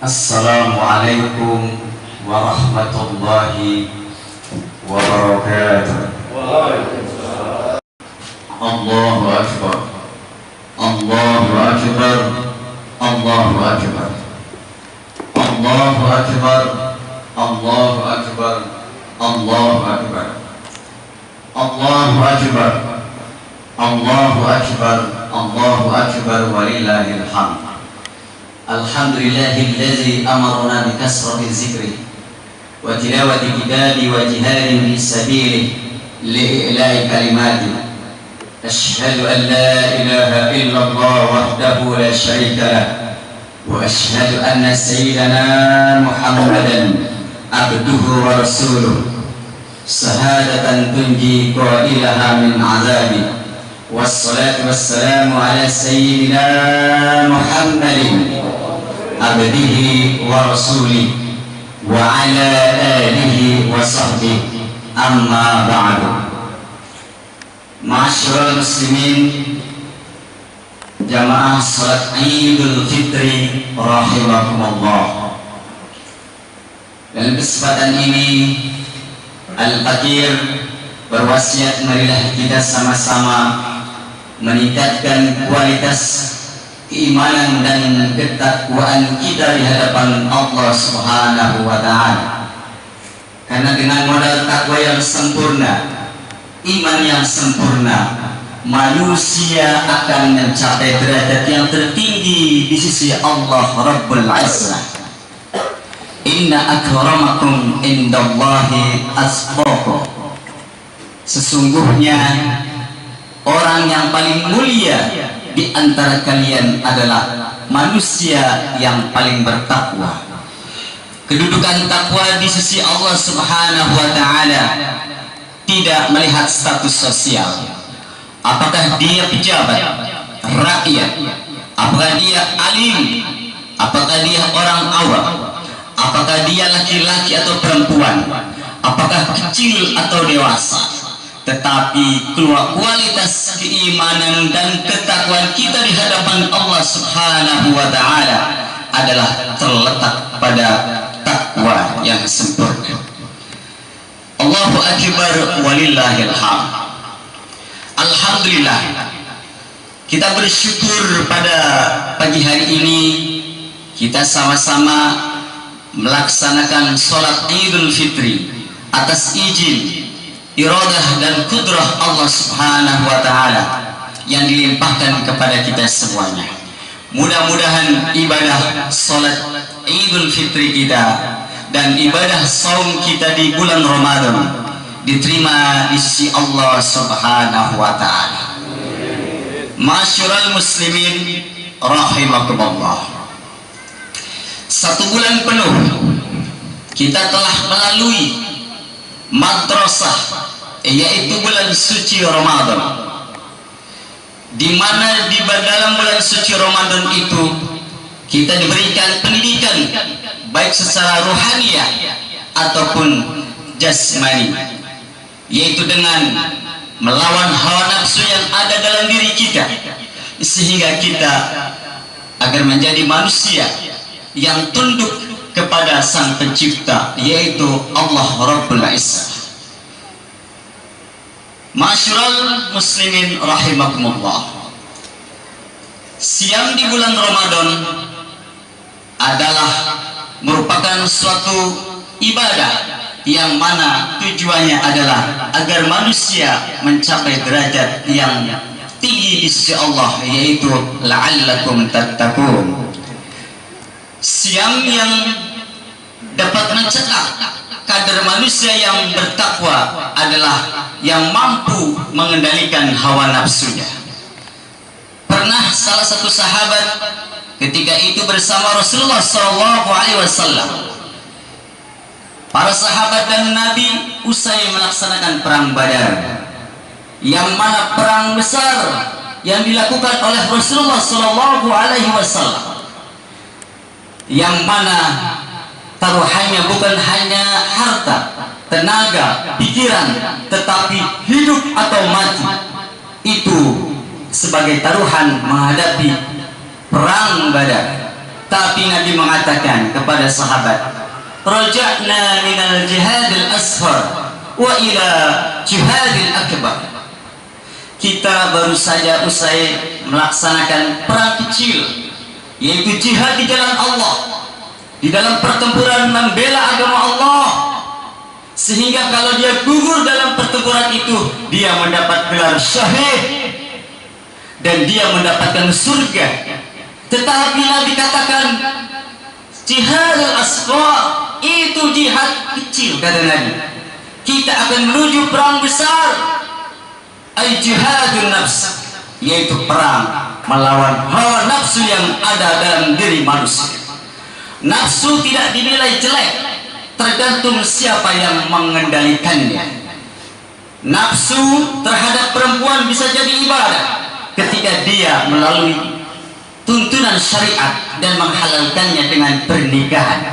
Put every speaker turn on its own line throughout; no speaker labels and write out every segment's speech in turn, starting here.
Assalamualaikum warahmatullahi wabarakatuh. Allahu Akbar, Allahu Akbar, Allahu Akbar, Allahu Akbar, Allahu Akbar, Allahu Akbar, Allahu Akbar, Allahu Akbar, Allahu Akbar, walillahil hamd. Alhamdulillahilladzi amarna bi kasrati dzikri wa tilawati kitabi wa jihadin fi sabilihi li'ila'i kalimati. Asyhadu an la ilaha illallah wahdahu la syarika lah wa asyhadu anna sayyidana Muhammadan abduhu wa rasuluh syahadatan tunji qailaha min azabi. Wassalatu wassalamu ala sayyidina Muhammadin abdihi wa rasulih wa ala alihi wa sahbihi, amma ba'du. Ma'asyiral muslimin, jamaah salat Idul Fitri rahimakumullah. Dalam kesempatan ini Al-Fakir berwasiat, marilah kita sama-sama meningkatkan kualitas keimanan dan ketakwaan kita di hadapan Allah Subhanahu wa Ta'ala. Karena dengan modal takwa yang sempurna, iman yang sempurna, manusia akan mencapai derajat yang tertinggi di sisi Allah Rabbul Izzah. Inna akramakum indallahi atqakum. Sesungguhnya orang yang paling mulia di antara kalian adalah manusia yang paling bertakwa. Kedudukan takwa di sisi Allah Subhanahu wa Ta'ala tidak melihat status sosial. Apakah dia pejabat, rakyat, apakah dia alim, apakah dia orang awam, apakah dia laki-laki atau perempuan, apakah kecil atau dewasa. Tetapi kualitas keimanan dan ketakwaan kita di hadapan Allah Subhanahu wa Ta'ala adalah terletak pada takwa yang sempurna. Allahu Akbar, walillahil hamd. Alhamdulillah, kita bersyukur pada pagi hari ini kita sama-sama melaksanakan sholat Idul Fitri atas izin, iradah dan kudrah Allah Subhanahu wa Ta'ala yang dilimpahkan kepada kita semuanya. Mudah-mudahan ibadah salat Idul Fitri kita dan ibadah saum kita di bulan Ramadan diterima di sisi Allah Subhanahu wa Ta'ala. Ma'asyiral muslimin rahimakumullah. 1 bulan penuh kita telah melalui madrasah, yaitu bulan suci Ramadan, di mana di dalam bulan suci Ramadan itu kita diberikan pendidikan baik secara ruhaniyah ataupun jasmani, yaitu dengan melawan hawa nafsu yang ada dalam diri kita, sehingga kita agar menjadi manusia yang tunduk kepada Sang Pencipta, yaitu Allah Rabbul Izzah. Ma'asyiral muslimin rahimakumullah. Siam di bulan Ramadan adalah merupakan suatu ibadah yang mana tujuannya adalah agar manusia mencapai derajat yang tinggi di sisi Allah, yaitu la'allakum tattaqun. Siam yang dapat mencetak kadar manusia yang bertakwa adalah yang mampu mengendalikan hawa nafsunya. Pernah salah satu sahabat ketika itu bersama Rasulullah SAW, para sahabat dan Nabi usai melaksanakan perang Badar, yang mana perang besar yang dilakukan oleh Rasulullah SAW, yang mana taruhannya bukan hanya harta, tenaga, pikiran, tetapi hidup atau mati. Itu sebagai taruhan menghadapi perang Badar. Tapi Nabi mengatakan kepada sahabat, raja'na minal jihadil asghar wa ila jihadil akbar. Kita baru saja usai melaksanakan perang kecil, yaitu jihad di jalan Allah, di dalam pertempuran membela agama Allah, sehingga kalau dia gugur dalam pertempuran itu, dia mendapat gelar syahid dan dia mendapatkan surga. Tetapi Nabi katakan jihad al-asghar itu jihad kecil, kata Nabi. Kita akan menuju perang besar, ay jihadun nafs, yaitu perang melawan hawa nafsu yang ada dalam diri manusia. Nafsu tidak dinilai jelek, tergantung siapa yang mengendalikannya. Nafsu terhadap perempuan bisa jadi ibadah ketika dia melalui tuntunan syariat dan menghalalkannya dengan pernikahan.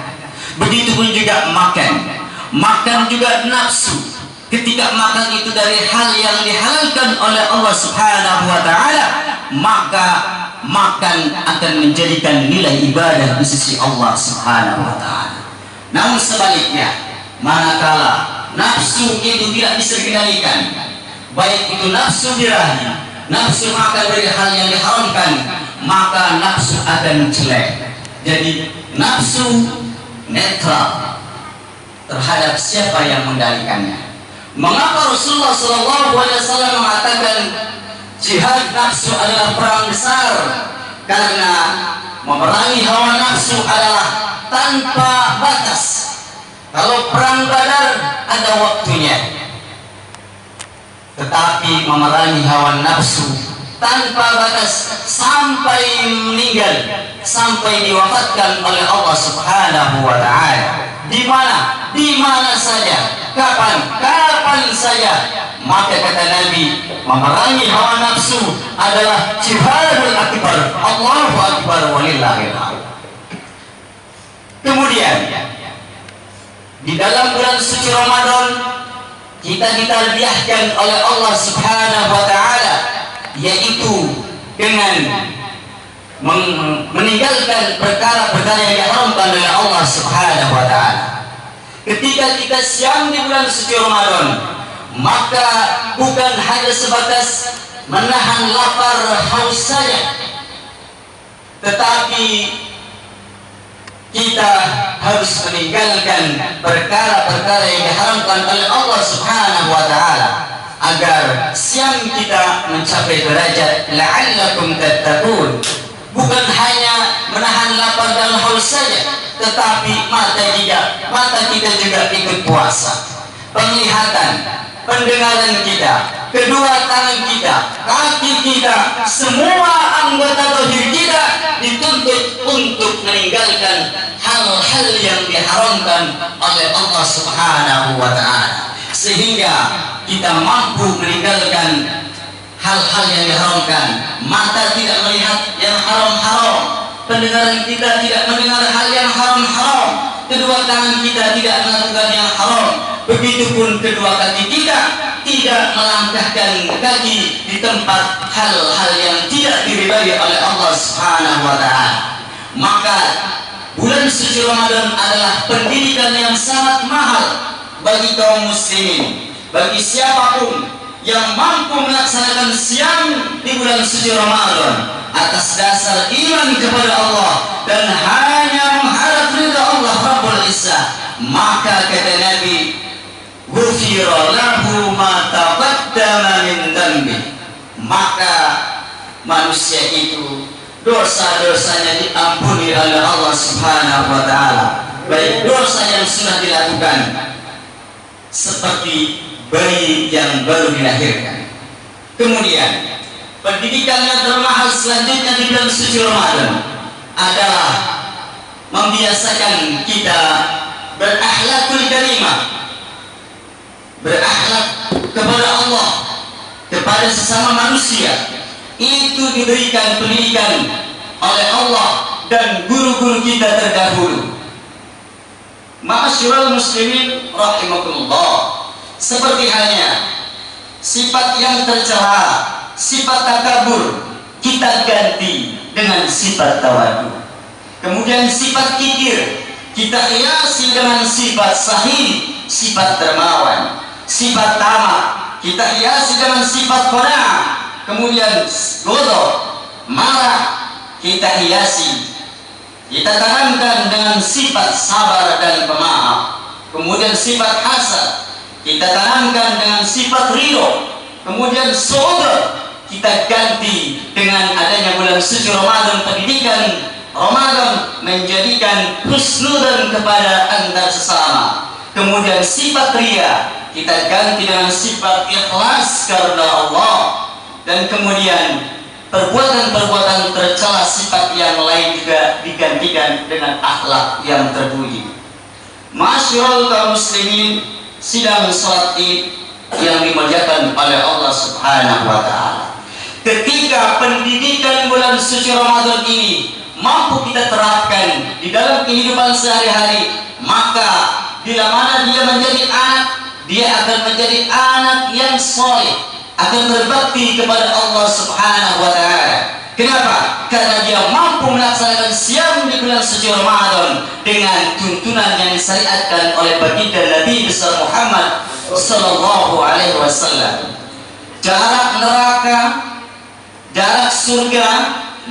Begitupun juga makan juga nafsu. Ketika makan itu dari hal yang dihalalkan oleh Allah Subhanahu wa ta'ala, maka makan akan menjadikan nilai ibadah di sisi Allah Subhanahu wa ta'ala. Namun sebaliknya, manakala nafsu itu tidak bisa dikendalikan, baik itu nafsu birahi, nafsu makan dari hal yang diharamkan, maka nafsu akan jelek. Jadi nafsu netral terhadap siapa yang mengendalikannya. Mengapa Rasulullah SAW mengatakan jihad nafsu adalah perang besar? Karena memerangi hawa nafsu adalah tanpa batas. Kalau perang Badar ada waktunya, tetapi memerangi hawa nafsu tanpa batas sampai meninggal, sampai diwafatkan oleh Allah Subhanahu wa ta'ala. Di mana saja, kapan saja. Maka kata Nabi, memerangi hawa nafsu adalah jihadul akbar. Allahu akbar walillahil hamd. Kemudian di dalam bulan suci Ramadan kita ditarbiyahkan oleh Allah Subhanahu wa ta'ala, yaitu dengan meninggalkan perkara-perkara yang diharamkan oleh Allah Subhanahu wa ta'ala. Ketika kita siam di bulan suci Ramadan, maka bukan hanya sebatas menahan lapar haus saja, tetapi kita harus meninggalkan perkara-perkara yang diharamkan oleh Allah Subhanahu wa ta'ala, agar siam kita mencapai derajat la'allakum tattaqun. Bukan hanya menahan lapar dan haus saja, tetapi mata kita juga ikut puasa. Penglihatan, pendengaran kita, kedua tangan kita, kaki kita, semua anggota tubuh kita dituntut untuk meninggalkan hal-hal yang diharamkan oleh Allah Subhanahu wa ta'ala, sehingga kita mampu meninggalkan hal-hal yang diharamkan. Mata tidak melihat yang haram-haram, pendengaran kita tidak mendengar hal yang haram-haram, kedua tangan kita tidak melakukan yang haram, begitupun kedua kaki kita tidak melangkahkan kaki di tempat hal-hal yang tidak diridhai oleh Allah Subhanahu wa ta'ala. Maka bulan suci Ramadan adalah pendidikan yang sangat mahal bagi kaum muslimin, bagi siapapun yang mampu melaksanakan siam di bulan suci Ramadan atas dasar iman kepada Allah dan hanya mengharap ridha Allah Rabbul Izzah, maka kata Nabi, ghufira lahu ma taqaddama min dhanbi, maka manusia itu dosa-dosanya diampuni oleh Allah Subhanahu wa ta'ala, baik dosa yang sudah dilakukan seperti bayi yang baru dilahirkan. Kemudian pendidikan yang termahal selanjutnya di bulan suci Ramadan adalah membiasakan kita berakhlakul karimah, berakhlak kepada Allah, kepada sesama manusia. Itu diberikan pendidikan oleh Allah dan guru-guru kita terdahulu. Ma'asyiral muslimin rahimakumullah, seperti halnya sifat yang tercela, sifat takabur, kita ganti dengan sifat tawadu. Kemudian sifat kikir kita hiasi dengan sifat sahih, sifat dermawan. Sifat tamak kita hiasi dengan sifat qanaah. Kemudian ghadab, marah, kita hiasi, kita tanamkan dengan sifat sabar dan pemaaf. Kemudian sifat hasad kita tanamkan dengan sifat ridho. Kemudian saudara kita ganti dengan adanya bulan suci Ramadan, pendidikan Ramadan menjadikan husnudzan kepada antar sesama. Kemudian sifat riya kita ganti dengan sifat ikhlas karena Allah. Dan kemudian perbuatan-perbuatan tercela sifat yang lain juga digantikan dengan akhlak yang terpuji. Masyarul kaum muslimin, sidang salat Id yang dimuliakan oleh Allah Subhanahu wa taala. Ketika pendidikan bulan suci Ramadan ini mampu kita terapkan di dalam kehidupan sehari-hari, maka bila mana dia menjadi anak, dia akan menjadi anak yang soleh, akan berbakti kepada Allah Subhanahu wa taala. Kenapa? Karena dia mampu melaksanakan siam di bulan suci Ramadan dengan tuntunan yang disyariatkan oleh baginda Nabi besar Muhammad sallallahu alaihi wasallam. Jarak neraka, jarak surga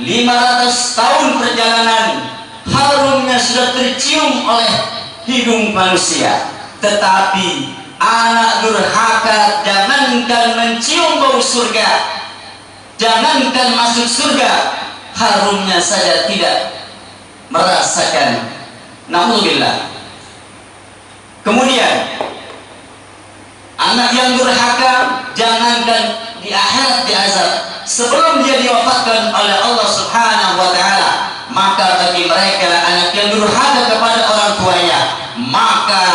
500 tahun perjalanan, harumnya sudah tercium oleh hidung manusia. Tetapi anak durhaka jangankan mencium bau surga, jangankan masuk surga, harumnya saja tidak merasakan. Naudzubillah. Kemudian anak yang durhaka jangankan di akhirat diazab, sebelum dia diwafatkan oleh Allah Subhanahu wa taala, maka bagi mereka anak yang durhaka kepada orang tuanya, maka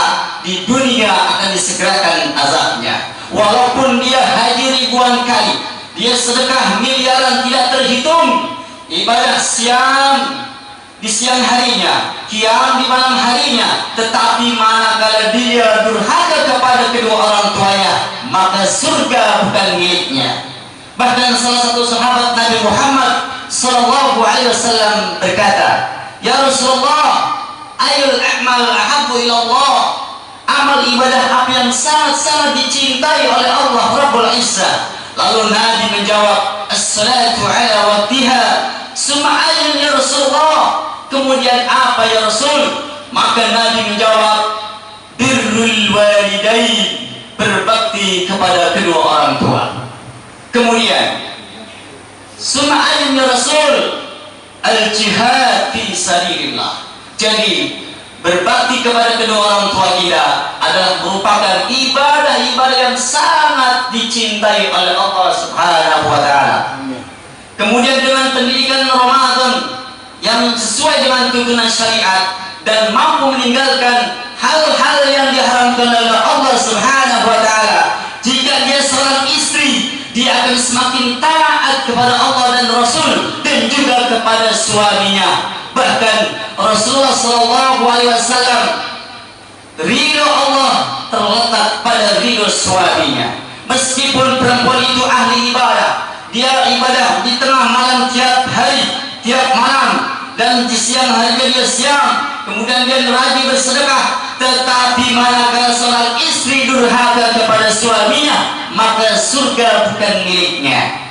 di dunia akan disegerakan azabnya. Walaupun dia haji ribuan kali, dia sedekah miliaran tidak terhitung, ibadah siam di siang harinya, qiyam di malam harinya, tetapi manakala dia durhaka kepada kedua orang tuanya, maka surga bukan miliknya. Bahkan salah satu sahabat Nabi Muhammad sallallahu alaihi wasallam berkata, "Ya Rasulullah, ayul a'mal ahabbu ila Allah?" Amal ibadah apa yang sangat-sangat dicintai oleh Allah Rabbul Izzah? Lalu Nabi menjawab, "As-salatu ala waqtiha." Summa ayun ya Rasulullah? Kemudian apa ya Rasul? Maka Nabi menjawab, "Birrul walidain." Berbakti kepada kedua orang tua. Kemudian summa ayun ya Rasul? Al-jihad fi sabilillah. Jadi berbakti kepada kedua orang tua kita adalah merupakan ibadah-ibadah yang sangat dicintai oleh Allah Subhanahu wa taala. Kemudian dengan pendidikan Ramadan yang sesuai dengan tuntunan syariat dan mampu meninggalkan hal-hal yang diharamkan oleh Allah Subhanahu wa taala. Jika dia seorang istri, dia akan semakin taat kepada Allah dan Rasul dan juga kepada suaminya. Bahkan Rasulullah sallallahu alaihi wasallam, ridho Allah terletak pada ridho suaminya. Meskipun perempuan itu ahli ibadah, dia ibadah di tengah malam tiap hari, tiap malam, dan di siang hari dia siang, kemudian dia rajin bersedekah, tetapi manakala seorang istri durhaka kepada suaminya, maka surga bukan miliknya.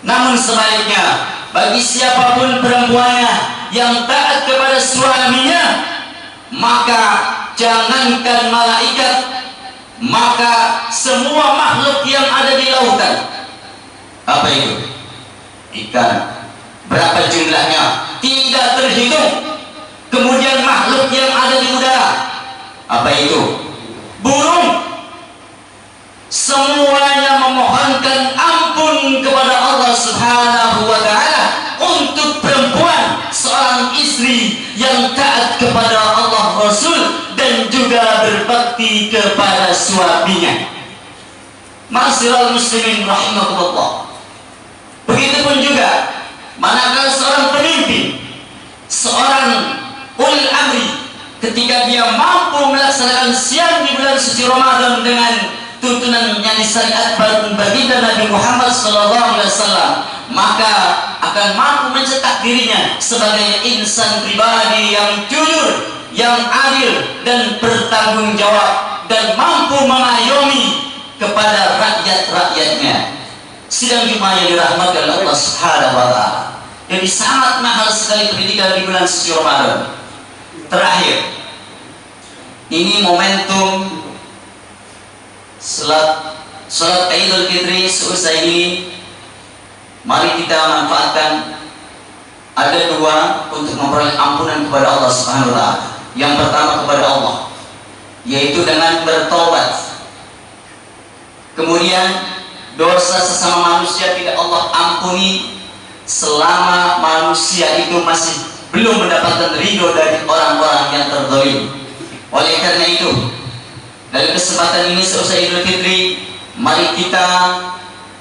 Namun sebaliknya, bagi siapapun perempuannya yang taat kepada suaminya, maka jangankan malaikat, maka semua makhluk yang ada di lautan, apa itu? Ikan, berapa jumlahnya? Tidak terhitung. Kemudian makhluk yang ada di udara, apa itu? Burung. Semuanya memohonkan ampun kepada Allah Subhanahu wa taala untuk perempuan, seorang istri yang taat kepada Allah Rasul dan juga berbakti kepada suaminya. Ma'asyiral muslimin rahimakumullah. Begitupun juga manakala seorang pemimpin, seorang ulil amri, ketika dia mampu melaksanakan siam di bulan suci Ramadan dengan tuntunan yang disyariatkan baginda Nabi Muhammad sallallahu alaihi wasallam, maka akan mampu mencetak dirinya sebagai insan pribadi yang jujur, yang adil dan bertanggung jawab, dan mampu mengayomi kepada rakyat-rakyatnya. Sidang Jumat yang dirahmati oleh Allah Subhanahu wa Ta'ala. Jadi sangat mahal sekali pendidikan di bulan suci Ramadan. Terakhir, ini momentum salat Idul Fitri selesai ini. Mari kita manfaatkan. Ada dua untuk memperoleh ampunan kepada Allah Subhanahu wa Ta'ala. Yang pertama kepada Allah, yaitu dengan bertobat. Kemudian dosa sesama manusia tidak Allah ampuni selama manusia itu masih belum mendapatkan ridho dari orang-orang yang terzalim. Oleh karena itu, dalam kesempatan ini selesai Idul Fitri, mari kita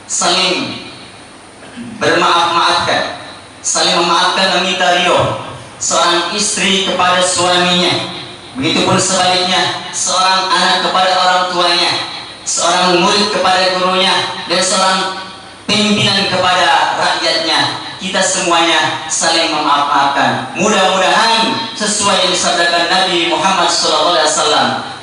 saling bermaaf-maafkan, saling memaafkan, meminta ridho seorang istri kepada suaminya, begitupun sebaliknya seorang anak kepada orang tuanya, seorang murid kepada gurunya, dan seorang pimpinan kepada rakyatnya. Kita semuanya saling memaafkan. Mudah-mudahan sesuai yang disabdakan Nabi Muhammad SAW,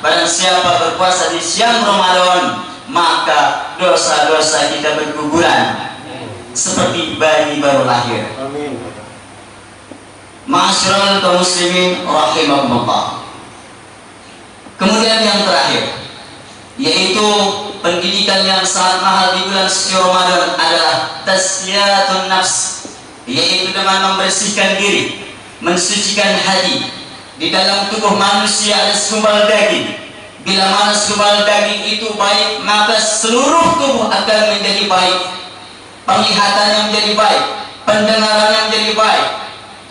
barang siapa berpuasa di siang Ramadan, maka dosa-dosa kita berguguran seperti bayi baru lahir. Amin. Ma'asyiral kaum muslimin rahimakumullah. Kemudian yang terakhir, yaitu pendidikan yang sangat mahal di bulan suci Ramadan adalah tasliyatun nafs, yaitu dengan membersihkan diri, mensucikan hati. Di dalam tubuh manusia ada segumpal daging. Bila mana segumpal daging itu baik, maka seluruh tubuh akan menjadi baik. Penglihatannya menjadi baik, pendengarannya menjadi baik,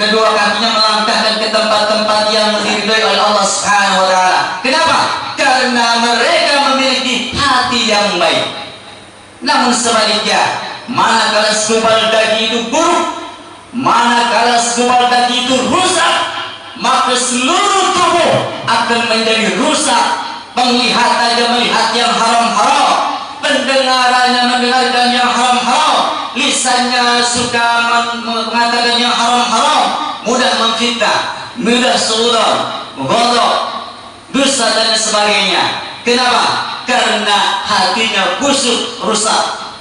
kedua kakinya melangkahkan ke tempat-tempat yang diridhai oleh Allah Subhanahu wa Ta'ala. Kenapa? Karena mereka memiliki hati yang baik. Namun sebaliknya, manakala segumpal daging itu buruk, manakala segumpal daging itu rusak, maka seluruh tubuh akan menjadi rusak. Penglihatannya melihat yang haram-haram, pendengarannya mendengarkan yang haram-haram, lisannya suka mengatakan yang haram-haram, mudah memfitnah, mudah suudzon, ghadab, dusta dan sebagainya. Kenapa? Karena hatinya busuk, rusak.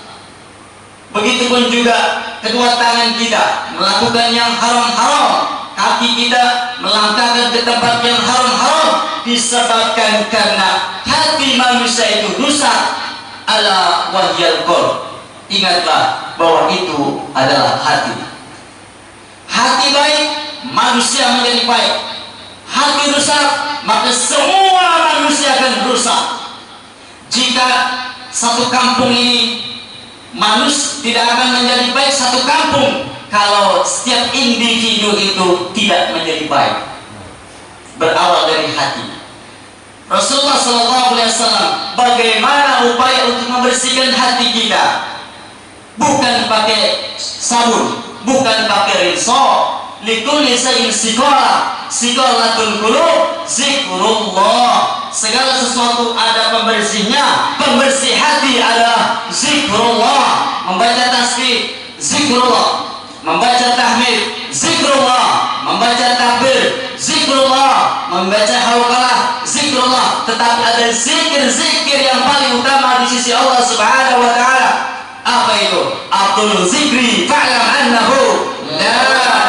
Begitupun juga kedua tangan kita melakukan yang haram-haram, kaki kita melangkahkan ke tempat yang haram-haram, disebabkan karena hati manusia itu rusak. Ala wahyal qalb. Ingatlah bahwa itu adalah hati. Hati baik, manusia menjadi baik. Hati rusak, maka semua manusia akan rusak. Jika satu kampung ini manusia tidak akan menjadi baik, satu kampung, kalau setiap individu itu tidak menjadi baik. Berawal dari hati. Rasulullah SAW, bagaimana upaya untuk membersihkan hati kita? Bukan pakai sabun, bukan pakai rinso. Likulli shay'in siqalatul qulub zikrullah. Segala sesuatu ada pembersihnya. Pembersih hati adalah zikrullah. Membaca tasbih, zikrullah. Membaca tahmid, zikrullah. Membaca takbir, zikrullah. Membaca hauqalah, zikrullah. Tetapi ada zikir-zikir yang paling utama di sisi Allah Subhanahu wa Ta'ala. Apa itu? Abdul zikri fa'lam annahu la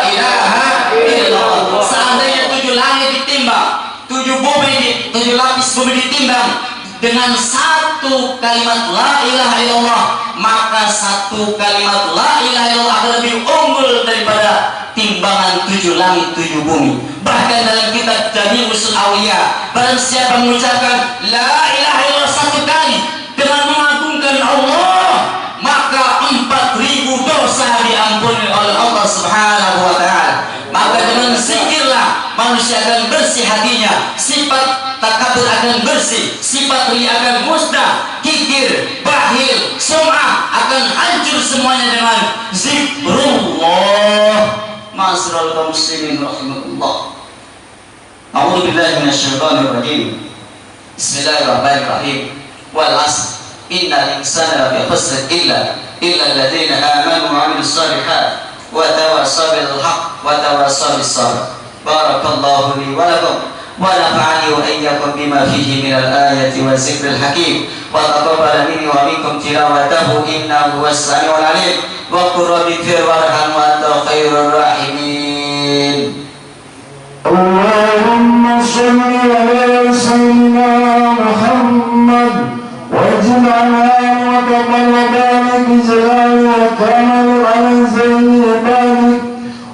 ilaha illallah. Seandainya 7 langit ditimbang, 7 bumi, 7 lapis bumi ditimbang dengan satu kalimat la ilaha illallah, maka satu kalimat la ilaha illallah akan lebih unggul daripada timbangan 7 langit 7 bumi. Bahkan dalam kitab Jami' Usul Awliya, barang siapa mengucapkan la ilaha illallah satu kali dengan mengagungkan Allah, maka 4.000 dosa diampuni oleh Allah Subhanahu wa Ta'ala. Maka dengan zikirlah manusia akan bersih hatinya, sifat takabur akan bersih, sifat riya akan musnah, kikir, bakhil, sum'ah akan hancur semuanya dengan zikrullah. Ma'asyiral kaum muslimin rahimakumullah. A'udzu billahi minasyaitonir rajim. Bismillahirrahmanirrahim. Wal 'asr innal insana lafi khusr illa alladziina aamanu wa 'amilus shalihaat وتواصوا بالحق وتواصوا بالصبر. بارك الله لي ولكم ونفعني وإياكم بما فيه من الآية والذكر الحكيم وتقبل مني ومنكم تلاوته إنه هو السميع العليم. وقل رب اغفر وارحم وأنت خير الراحمين.
اللهم صل على سيدنا محمد واجعلنا وتقبل ذلك بجلال وكمال على زين ذلك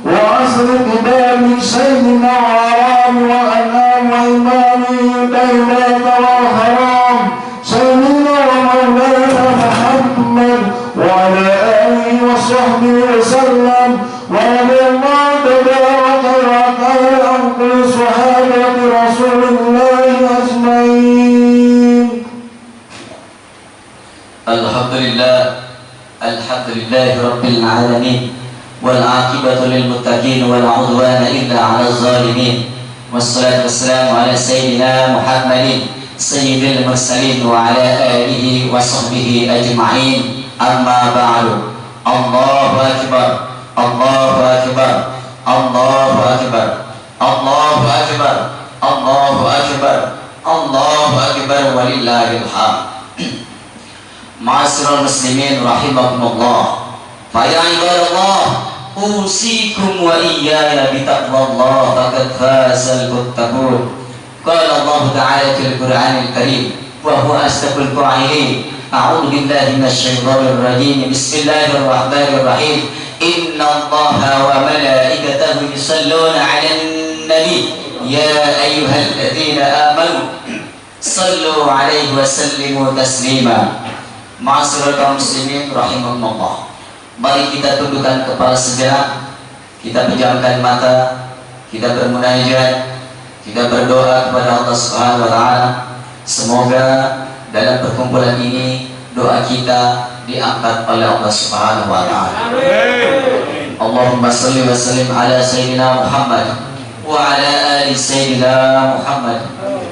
وعصر ذلك سيدنا وعرام وأنام وإمامه بينك والحرام سيدنا ومولانا محمد وعلى آله وصحبه وسلم وعلى الله تبارك وتعالى عن كل صحابة رسول الله أجمعين.
الحمد لله رب العالمين والعاقبة للمتقين ولا عدوان إلا على الظالمين والصلاة والسلام على سيدنا محمد سيد المرسلين وعلى آله وصحبه أجمعين. أما بعد. الله أكبر الله أكبر الله أكبر الله أكبر الله أكبر الله أكبر ولله الحمد. Ma'asyiral muslimin rahimakumullah. Fa ya ibadallah usikum wa iyaya bitaqwallah faqad fazal muttaqun. Qala Allah ta'ala fil Qur'anil Karim wa huwa asdaqul qa'ilin. A'udzu billahi minasyaitonir rajim. Bismillahirrahmanirrahim. Inna Allaha wa malaikatahu yusalluna 'alan nabi ya ayyuhalladzina amanu sallu 'alaihi wa sallimu taslima. Ma'asyiral kaum muslimin rahimakumullah. Mari kita tundukkan kepala sejenak, kita pejamkan mata, kita bermunajat, kita berdoa kepada Allah Subhanahu wa taala. Semoga dalam perkumpulan ini doa kita diangkat oleh Allah Subhanahu wa taala. Allahumma shalli wa sallim ala sayyidina Muhammad wa ala ali sayyidina Muhammad.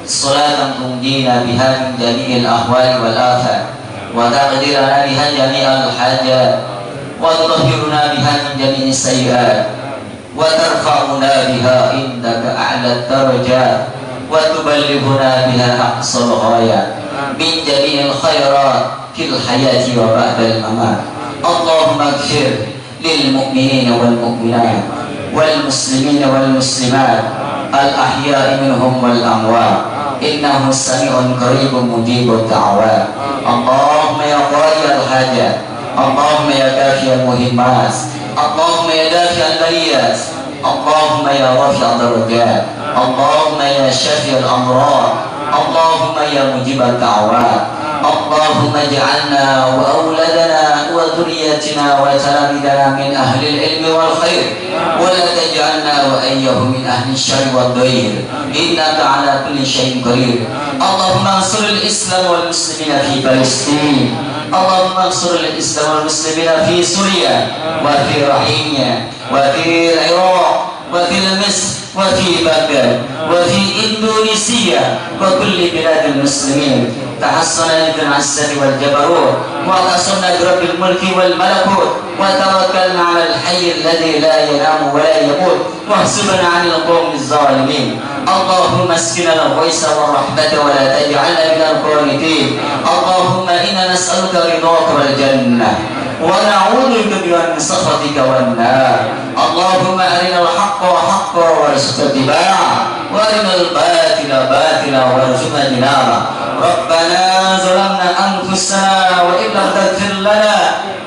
Salatan tunjina biha min jami'il ahwali wal afat wa taqdirana biha jami'al hajat wa tutahhiruna biha min jami'is sayyi'at wa tarfa'una biha indaka a'la darajat wa tuballighuna biha aqsal ghayat min jami'il khairat fil hayati wa ba'dal mamat. Allahumma ighfir lil mu'minina wal mu'minat wal muslimina wal muslimat al ahya'i minhum wal amwat innahu sami'un qaribun mujibud da'wat. Allahumma ya qadiyal hajat, Allahumma ya kafiyal muhimmat, Allahumma ya dafi'al baliyat, Allahumma ya rafi'al darajat, Allahumma ya syafi'al amrad, Allahumma ya mujibad da'wat. Allahumma ja'alna wa awladana wa dhurriyyatina wa talamidana min ahli al-ilmi wal khair wa la taj'alna wa ayyahum min ahli syarri wad dhair innaka ala kulli syai'in qadir. Allahumma ansur al-islam wal muslimina fi Palestin, Allahumma ansur al-islam wal muslimina fi Suriya wa fi Rahimya wa fi Iraq wa fi Misr وفي بغداد وفي إندونيسيا وكل بلاد المسلمين. تحصنا بالعزة والجبروت وقصرنا برب الملك والملكوت وتوكلنا على الحي الذي لا ينام ولا يموت واحسبنا عن القوم الظالمين. اللهم اسقنا الغيث والرحمة ولا تجعلنا من القانطين. اللهم إنا نسألك رضاك والجنة ونعوذ بك من سخطك والنار. اللهم أرنا الحق حقا وارزقنا اتباعه وأرنا الباطل باطلا وارزقنا اجتنابه. ربنا ظلمنا أنفسنا وإن لم تغفر لنا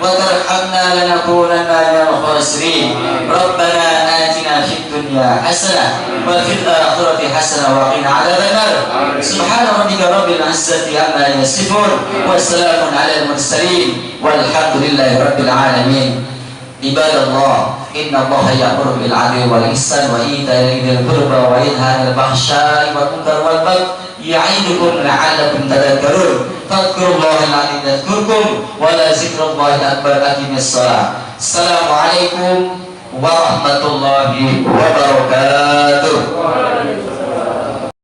وترحمنا لنكونن من الخاسرين. ربنا آتنا في الدنيا حسنة وفي الآخرة حسنة وقنا عذاب النار. سبحان ربك رب العزة عما يصفون وسلام على المرسلين والحمد لله رب العالمين. عباد الله إن الله يأمر بالعدل والإحسان وإيتاء ذي القربى وينهى عن الفحشاء والمنكر والبغي يعظكم لعلكم تذكرون. فاذكروا الله العظيم يذكركم ولذكر الله أكبر. أقيموا الصلاة. السلام عليكم warahmatullahi wabarakatuh.